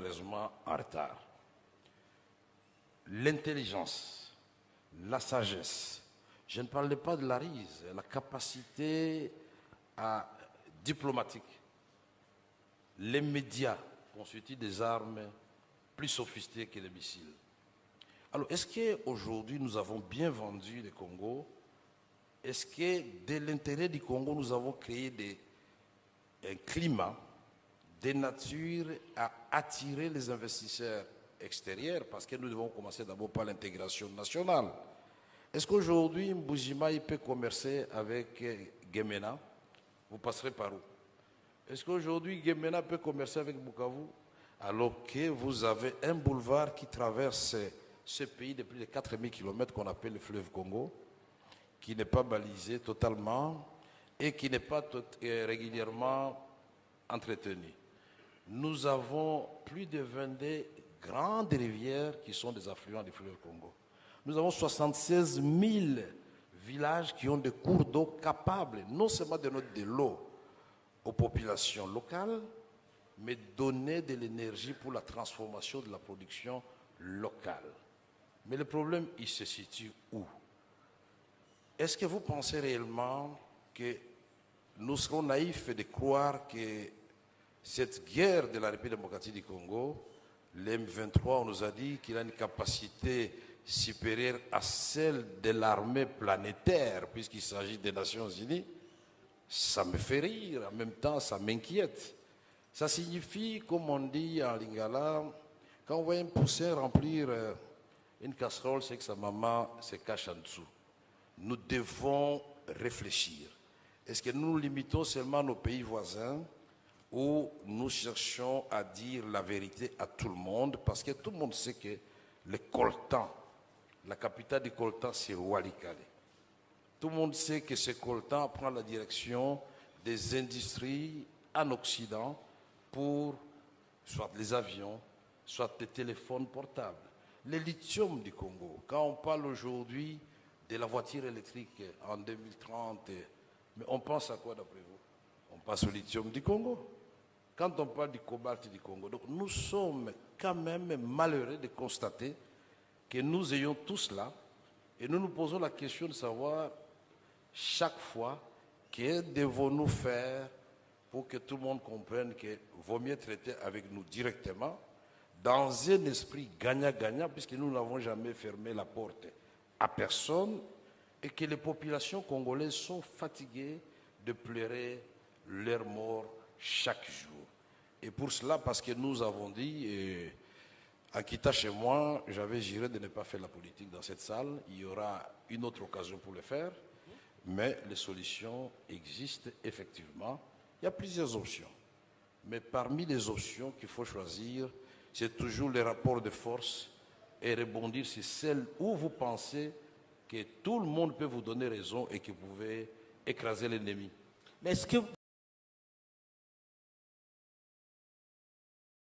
malheureusement en retard. L'intelligence, la sagesse, je ne parle pas de la rise, la capacité diplomatique, les médias constituent des armes plus sophistiquées que les missiles. Alors, est-ce qu'aujourd'hui nous avons bien vendu le Congo? Est-ce que de l'intérêt du Congo, nous avons créé un climat de nature à attirer les investisseurs extérieurs, parce que nous devons commencer d'abord par l'intégration nationale. Est-ce qu'aujourd'hui, Mbujima peut commercer avec Gemena? Vous passerez par où? Est-ce qu'aujourd'hui, Gemena peut commercer avec Bukavu? Alors que vous avez un boulevard qui traverse ce pays de plus de 4000 km qu'on appelle le fleuve Congo, qui n'est pas balisé totalement et qui n'est pas régulièrement entretenu. Nous avons plus de 22 grandes rivières qui sont des affluents du fleuve Congo. Nous avons 76 000 villages qui ont des cours d'eau capables, non seulement de donner de l'eau aux populations locales, mais donner de l'énergie pour la transformation de la production locale. Mais le problème, il se situe où? Est-ce que vous pensez réellement que nous serons naïfs de croire que cette guerre de la République démocratique du Congo, l'M23, on nous a dit qu'il a une capacité supérieure à celle de l'armée planétaire, puisqu'il s'agit des Nations Unies? Ça me fait rire, en même temps ça m'inquiète. Ça signifie, comme on dit en lingala, quand on voit un poussin remplir une casserole, c'est que sa maman se cache en dessous. Nous devons réfléchir. Est-ce que nous nous limitons seulement à nos pays voisins ou nous cherchons à dire la vérité à tout le monde? Parce que tout le monde sait que le coltan, la capitale du coltan, c'est Walikale. Tout le monde sait que ce coltan prend la direction des industries en Occident pour soit les avions, soit les téléphones portables. Le lithium du Congo, quand on parle aujourd'hui de la voiture électrique en 2030, mais on pense à quoi d'après vous? On pense au lithium du Congo. Quand on parle du cobalt du Congo, donc nous sommes quand même malheureux de constater que nous ayons tout cela et nous nous posons la question de savoir chaque fois que devons-nous faire pour que tout le monde comprenne qu'il vaut mieux traiter avec nous directement dans un esprit gagnant-gagnant, puisque nous n'avons jamais fermé la porte à personne et que les populations congolaises sont fatiguées de pleurer leur mort chaque jour. Et pour cela, parce que nous avons dit, en quittant chez moi, j'avais juré de ne pas faire la politique dans cette salle. Il y aura une autre occasion pour le faire, mais les solutions existent effectivement. Il y a plusieurs options. Mais parmi les options qu'il faut choisir, c'est toujours les rapports de force et rebondir sur celle où vous pensez que tout le monde peut vous donner raison et que vous pouvez écraser l'ennemi. Mais est-ce que